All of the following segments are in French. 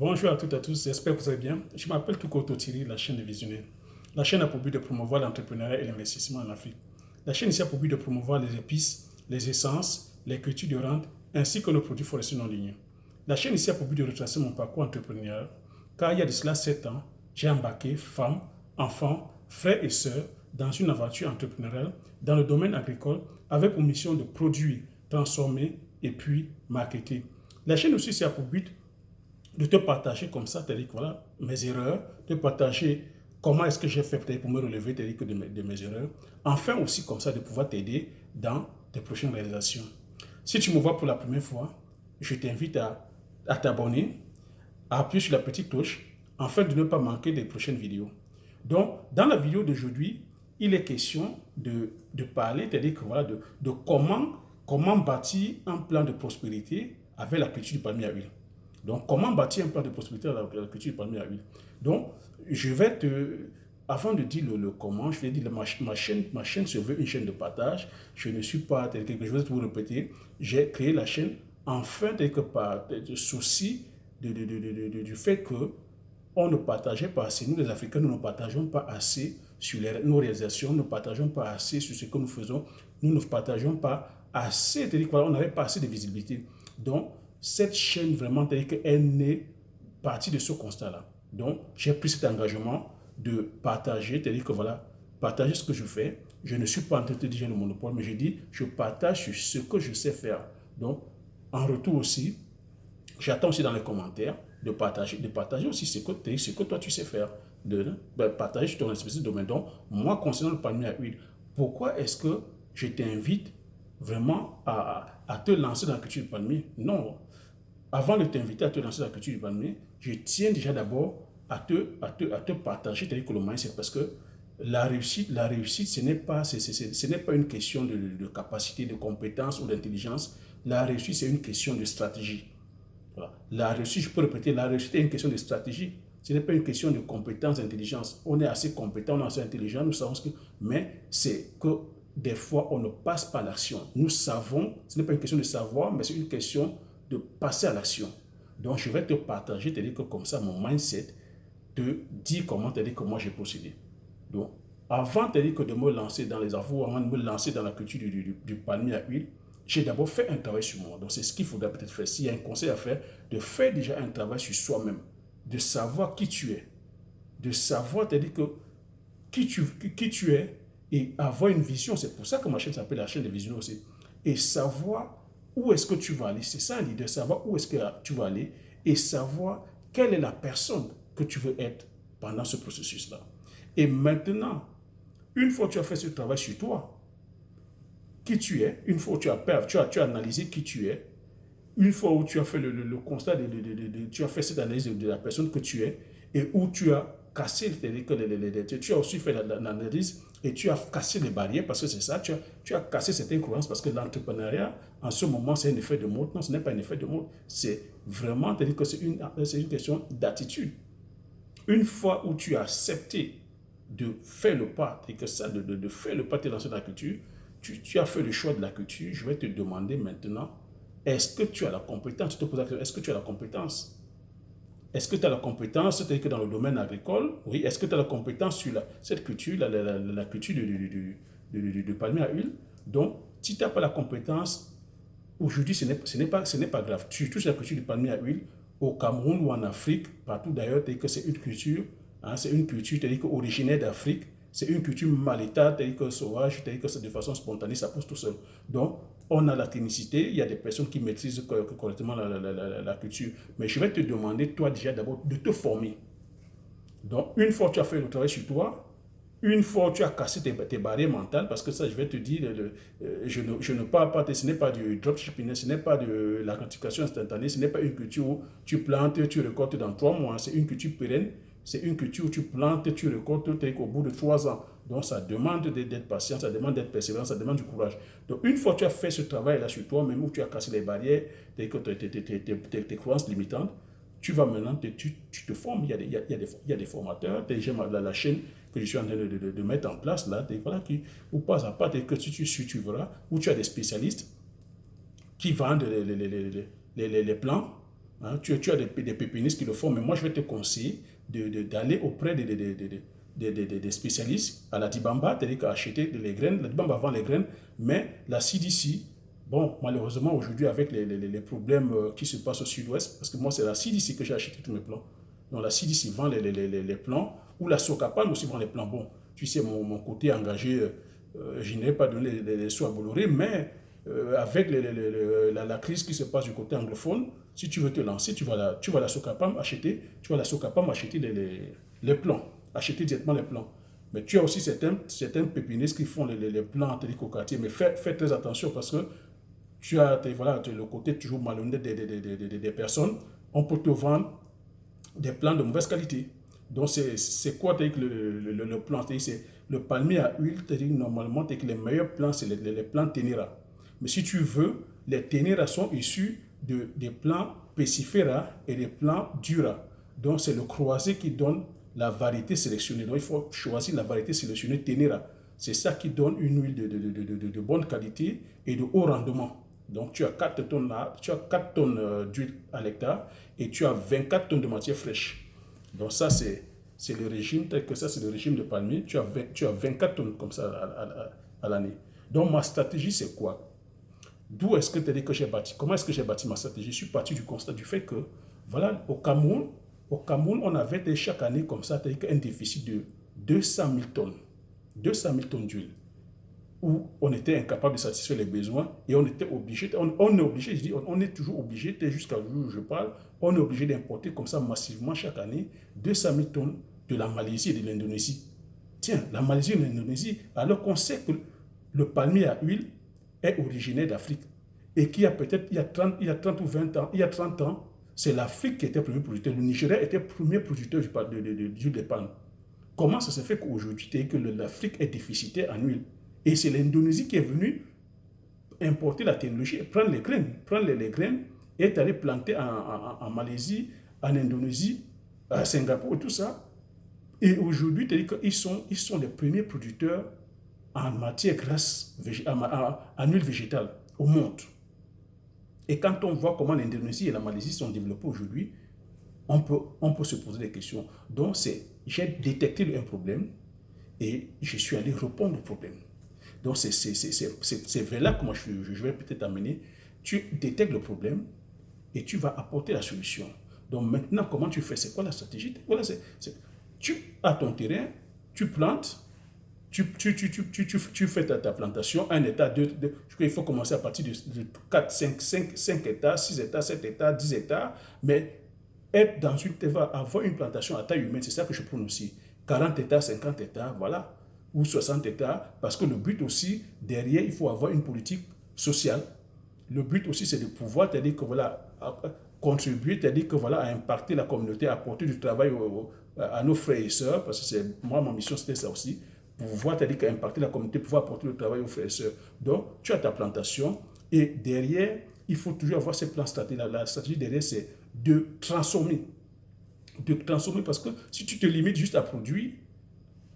Bonjour à toutes et à tous, j'espère que vous allez bien. Je m'appelle Toukoto Thierry, la chaîne de Visionnaire. La chaîne a pour but de promouvoir l'entrepreneuriat et l'investissement en Afrique. La chaîne ici a pour but de promouvoir les épices, les essences, les cultures de rente, ainsi que nos produits forestiers non ligneux. La chaîne ici a pour but de retracer mon parcours entrepreneurial, car il y a de cela 7 ans, j'ai embarqué femmes, enfants, frères et sœurs dans une aventure entrepreneuriale dans le domaine agricole avec pour mission de produire, transformer et puis marketer. La chaîne aussi a pour but de te partager comme ça, c'est-à-dire que voilà, mes erreurs, de partager comment est-ce que j'ai fait peut-être pour me relever, c'est-à-dire que de mes erreurs. Enfin aussi comme ça de pouvoir t'aider dans tes prochaines réalisations. Si tu me vois pour la première fois, je t'invite à t'abonner, à appuyer sur la petite cloche, afin de ne pas manquer des prochaines vidéos. Donc, dans la vidéo d'aujourd'hui, il est question de parler, c'est-à-dire que voilà, de comment bâtir un plan de prospérité avec la culture du palmier à huile. Donc, comment bâtir un plan de prospérité avec la culture du palmier à huile. Donc, je vais avant de dire le comment, je vais dire ma chaîne se veut une chaîne de partage. Je ne suis pas, tel que je vais vous répéter, j'ai créé la chaîne enfin, tel que par souci du fait que on ne partageait pas assez. Nous, les Africains, nous ne partageons pas assez sur nos réalisations, nous ne partageons pas assez sur ce que nous faisons, nous ne partageons pas assez, c'est-à-dire qu'on n'avait pas assez de visibilité. Donc, cette chaîne, vraiment, c'est-à-dire qu'elle naît partie de ce constat-là. Donc, j'ai pris cet engagement de partager, c'est-à-dire que voilà, partager ce que je fais. Je ne suis pas en train de te dire le monopole, mais je dis, je partage sur ce que je sais faire. Donc, en retour aussi, j'attends aussi dans les commentaires de partager aussi ce que toi tu sais faire, de partager sur ton espèce de domaine. Donc, moi, concernant le palmier à huile, pourquoi est-ce que je t'invite vraiment à te lancer dans la culture du palmier? Non. Avant de t'inviter à te lancer dans la culture du palmier, je tiens déjà d'abord à te partager, c'est-à-dire que le mindset, parce que la réussite, ce n'est pas une question de capacité, de compétence ou d'intelligence. La réussite, c'est une question de stratégie. Voilà. La réussite, je peux répéter, la réussite est une question de stratégie. Ce n'est pas une question de compétence, d'intelligence. On est assez compétent, on est assez intelligent, nous savons ce que... Mais c'est que des fois, on ne passe pas à l'action. Nous savons, ce n'est pas une question de savoir, mais c'est une question de passer à l'action. Donc, je vais te partager, te dire que comme ça, mon mindset te dit comment, te dire que moi, j'ai procédé. Donc, avant de me lancer dans les affaires, avant de me lancer dans la culture du palmier à huile, j'ai d'abord fait un travail sur moi. Donc, c'est ce qu'il faudrait peut-être faire. S'il y a un conseil à faire, de faire déjà un travail sur soi-même, de savoir qui tu es, de savoir, c'est-à-dire que qui tu es et avoir une vision. C'est pour ça que ma chaîne s'appelle la chaîne de vision aussi. Et savoir où est-ce que tu vas aller. C'est ça l'idée, savoir où est-ce que tu vas aller et savoir quelle est la personne que tu veux être pendant ce processus-là. Et maintenant, une fois que tu as fait ce travail sur toi, qui tu es, une fois que tu as analysé qui tu es, une fois où tu as fait le constat, tu as fait cette analyse de la personne que tu es et où tu as cassé, tu as aussi fait l'analyse et tu as cassé les barrières parce que c'est ça, tu as cassé certaines croyances parce que l'entrepreneuriat, en ce moment, c'est un effet de mode. Non, ce n'est pas un effet de mode. C'est vraiment, c'est-à-dire que c'est une question d'attitude. Une fois où tu as accepté de faire le pas, et que ça, de faire le pas, de te lancer dans la culture, tu as fait le choix de la culture, je vais te demander maintenant, est-ce que tu as la compétence? Je te pose la question, est-ce que tu as la compétence? Est-ce que tu as la compétence, c'est-à-dire que dans le domaine agricole, oui, est-ce que tu as la compétence sur cette culture, la culture du palmier à huile? Donc, si tu n'as pas la compétence, aujourd'hui, ce n'est pas grave. Tu touches la culture du palmier à huile au Cameroun ou en Afrique, partout d'ailleurs, c'est que c'est une culture, hein, c'est une culture, c'est-à-dire originaire d'Afrique, c'est une culture malétale, c'est-à-dire que sauvage, c'est-à-dire que c'est de façon spontanée, ça pousse tout seul. Donc, on a la technicité, il y a des personnes qui maîtrisent correctement la culture. Mais je vais te demander, toi, déjà d'abord, de te former. Donc, une fois que tu as fait le travail sur toi, une fois que tu as cassé tes barrières mentales, parce que ça, je vais te dire, je ne parle pas, ce n'est pas du dropshipping, ce n'est pas de la gratification instantanée, ce n'est pas une culture où tu plantes, tu récoltes dans 3 mois, c'est une culture pérenne, c'est une culture où tu plantes, tu récoltes au bout de 3 ans. Donc, ça demande d'être patient, ça demande d'être persévérant, ça demande du courage. Donc, une fois que tu as fait ce travail-là sur toi, même où tu as cassé les barrières, tes croyances limitantes, tu vas maintenant, tu te formes, il y a des formateurs, déjà la chaîne que je suis en train de mettre en place là, voilà, où pas à pas, que tu verras, où tu as des spécialistes qui vendent les plans, Hein. Tu as des pépénistes qui le font, mais moi, je vais te conseiller d'aller auprès des spécialistes à la Dibamba, c'est-à-dire qu'acheter les graines. La Dibamba vend les graines, mais la CDC, bon, malheureusement, aujourd'hui, avec les problèmes qui se passent au sud-ouest, parce que moi, c'est la CDC que j'ai acheté tous mes plants. Donc, la CDC vend les plants, ou la Socapalm aussi vend les plants. Bon, tu sais, mon côté engagé, je n'ai pas donné les sous à Bolloré, mais avec la crise qui se passe du côté anglophone, si tu veux te lancer, tu vas la Socapam acheter, les plants, acheter directement les plants. Mais tu as aussi certains pépinistes qui font les plants au quartier. Mais fais très attention parce que tu as voilà, le côté toujours malhonnête des personnes. On peut te vendre des plants de mauvaise qualité. Donc, c'est quoi le plan? C'est le palmier à huile, normalement, que les meilleurs plants, c'est les plants Tenera. Mais si tu veux, les Tenera sont issus des plants Pesifera et des plants Dura. Donc, c'est le croisé qui donne la variété sélectionnée. Donc, il faut choisir la variété sélectionnée Tenera. C'est ça qui donne une huile de bonne qualité et de haut rendement. Donc, tu as 4 tonnes, là, tu as 4 tonnes d'huile à l'hectare et tu as 24 tonnes de matière fraîche. Donc, ça, c'est le régime, tel que ça, c'est le régime de palmier. Tu as 24 tonnes comme ça à l'année. Donc, ma stratégie, c'est quoi? D'où est-ce que tu as dit que j'ai bâti? Comment est-ce que j'ai bâti ma stratégie? Je suis parti du constat du fait que, voilà, au Cameroun, on avait chaque année comme ça, un déficit de 200 000 tonnes. 200 000 tonnes d'huile, où on était incapable de satisfaire les besoins et on était obligé, on est obligé, je dis, on est toujours obligé, jusqu'à l'jour où je parle, on est obligé d'importer comme ça massivement chaque année 200 000 tonnes de la Malaisie et de l'Indonésie. Tiens, la Malaisie et l'Indonésie, alors qu'on sait que le palmier à huile est originaire d'Afrique et qu'il y a peut-être, il y a 30 ou 20 ans, il y a 30 ans, c'est l'Afrique qui était le premier producteur. Le Nigeria était le premier producteur d'huile de palme. Comment ça se fait qu'aujourd'hui, que l'Afrique est déficitaire en huile? Et c'est l'Indonésie qui est venue importer la technologie, prendre les graines et est allée planter en Malaisie, en Indonésie, à Singapour, tout ça. Et aujourd'hui, ils sont les premiers producteurs en matière grasse, en huile végétale au monde. Et quand on voit comment l'Indonésie et la Malaisie sont développées aujourd'hui, on peut se poser des questions. Donc, j'ai détecté un problème et je suis allé répondre au problème. Donc, c'est vers là que moi je vais peut-être amener. Tu détectes le problème et tu vas apporter la solution. Donc, maintenant, comment tu fais? C'est quoi la stratégie? Voilà, tu as ton terrain, tu plantes, tu fais ta plantation, un hectare, je crois qu'il faut commencer à partir de 4, 5 hectares, 6 hectares, 7 hectares, 10 hectares, mais être dans avoir une plantation à taille humaine, c'est ça que je prône aussi. 40 hectares, 50 hectares, voilà, ou 60 hectares, parce que le but aussi, derrière, il faut avoir une politique sociale. Le but aussi, c'est de pouvoir, c'est-à-dire que voilà, contribuer, c'est-à-dire que voilà, à impacter la communauté, à apporter du travail à nos frères et sœurs, parce que c'est moi, ma mission, c'était ça aussi, pouvoir, c'est-à-dire qu'impacter la communauté, pouvoir apporter le travail aux frères et sœurs. Donc, tu as ta plantation, et derrière, il faut toujours avoir ces plans stratégiques. La stratégie derrière, c'est de transformer. De transformer, parce que si tu te limites juste à produire,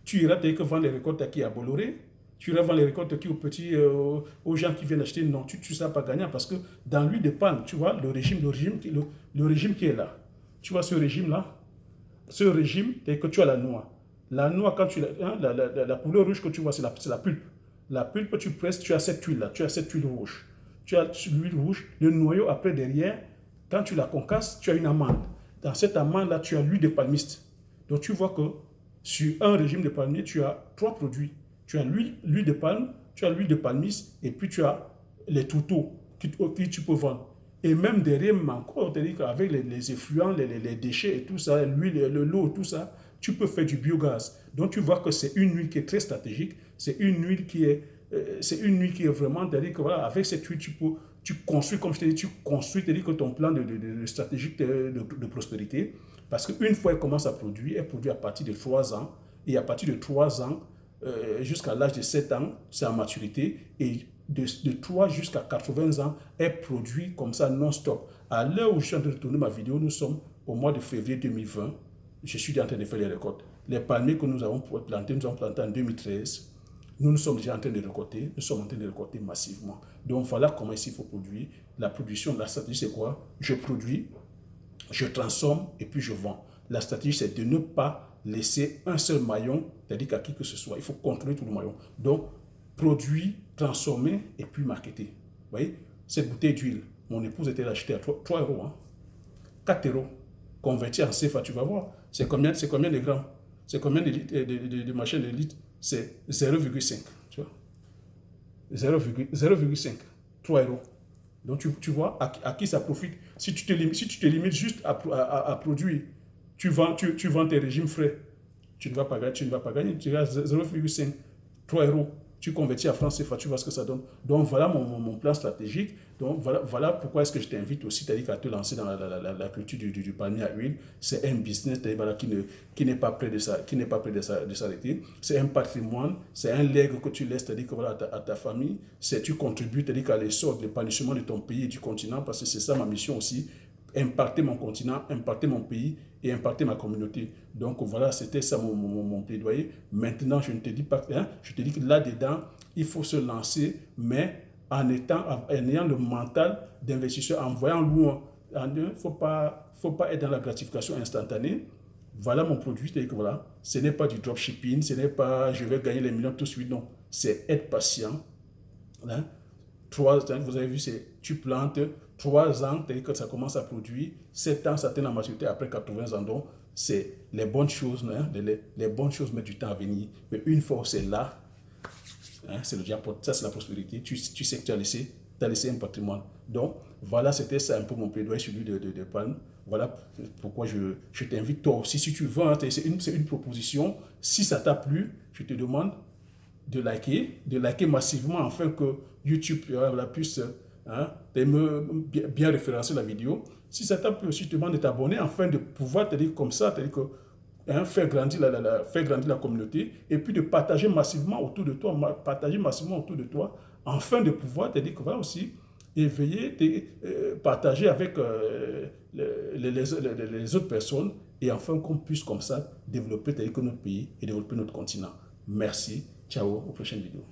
tu iras que vendre les récoltes à qui? À Bolloré, tu iras vendre les récoltes qui aux gens qui viennent acheter. Non, tu ne seras pas gagnant parce que dans l'huile de palme, tu vois, le régime qui est là. Tu vois ce régime-là? Ce régime, c'est que tu as la noix. La noix, quand la couleur rouge que tu vois, c'est la pulpe. La pulpe, tu presses, tu as cette huile-là, tu as cette huile rouge. Tu as l'huile rouge, le noyau après derrière, quand tu la concasses, tu as une amande. Dans cette amande-là, tu as l'huile de palmiste. Donc tu vois que sur un régime de palmier, tu as 3 produits. Tu as l'huile de palme, tu as l'huile de palmiste et puis tu as les tourteaux que tu peux vendre. Et même derrière, encore, avec les effluents, les déchets et tout ça, l'huile, l'eau, tout ça, tu peux faire du biogaz. Donc tu vois que c'est une huile qui est très stratégique, c'est une huile qui est vraiment, c'est-à-dire que voilà, avec cette huile, tu construis, comme je t'ai dit, tu construis, c'est-à-dire que ton plan de stratégique de prospérité, parce qu'une fois elle commence à produire, elle produit à partir de 3 ans, et à partir de 3 ans, jusqu'à l'âge de 7 ans, c'est en maturité, et de 3 jusqu'à 80 ans, elle produit comme ça non-stop. À l'heure où je suis en train de tourner ma vidéo, nous sommes au mois de février 2020, je suis en train de faire les récoltes. Les palmiers que nous avons plantés en 2013, nous sommes déjà en train de récolter, nous sommes en train de récolter massivement. Donc voilà comment ici il faut produire. La production, la stratégie c'est quoi? Je produis, je transforme et puis je vends. La stratégie, c'est de ne pas laisser un seul maillon, c'est-à-dire qu'à qui que ce soit. Il faut contrôler tout le maillon. Donc, produit, transformer et puis marketer. Vous voyez, cette bouteille d'huile, mon épouse était achetée à 3 euros. Hein. 4 euros. Converti en CFA, tu vas voir. C'est combien de grammes? C'est combien de machines de litres? C'est 0,5. Tu vois? 0,5. 3 euros. Donc, tu vois à qui ça profite. Si tu te limites juste à produire, tu vends tes régimes frais, tu ne vas pas gagner. Tu as 0,5, 3 euros. Tu convertis à francs CFA, tu vois ce que ça donne. Donc, voilà mon plan stratégique. Donc, voilà pourquoi est-ce que je t'invite aussi, c'est-à-dire à te lancer dans la culture du palmier à huile. C'est un business voilà, qui n'est pas prêt de s'arrêter. C'est un patrimoine, c'est un legs que tu laisses, c'est-à-dire que, voilà, à ta famille. Tu contribues, c'est-à-dire à l'essor, l'épanouissement de ton pays et du continent, parce que c'est ça ma mission aussi. Impacter mon continent, impacter mon pays et impacter ma communauté. Donc voilà, c'était ça mon plaidoyer. Maintenant, je ne te dis pas, hein, je te dis que là-dedans, il faut se lancer, mais en ayant le mental d'investisseur, en voyant loin. Il ne faut pas être dans la gratification instantanée. Voilà mon produit, c'est-à-dire que voilà, ce n'est pas du dropshipping, ce n'est pas je vais gagner les millions tout de suite, non. C'est être patient. Hein. Vous avez vu, tu plantes 3 ans, c'est-à-dire que ça commence à produire, 7 ans, ça atteint la maturité après 80 ans. Donc, c'est les bonnes choses, hein, les bonnes choses mettent du temps à venir. Mais une fois que c'est là, hein, c'est le jackpot, ça c'est la prospérité. Tu sais que tu as laissé un patrimoine. Donc, voilà, c'était ça un peu mon plaidoyer sur l'huile de palme. Voilà pourquoi je t'invite toi aussi, si tu veux, hein, c'est une proposition. Si ça t'a plu, je te demande de liker massivement afin que YouTube puisse hein, bien référencer la vidéo. Si ça t'a plu aussi, je te demande de t'abonner afin de pouvoir te dire comme ça, c'est-à-dire que hein, faire grandir la communauté et puis de partager massivement autour de toi, afin de pouvoir te dire que voilà aussi éveiller, partager avec les autres personnes et enfin qu'on puisse comme ça développer notre pays et développer notre continent. Merci. Ciao, aux prochaines vidéos.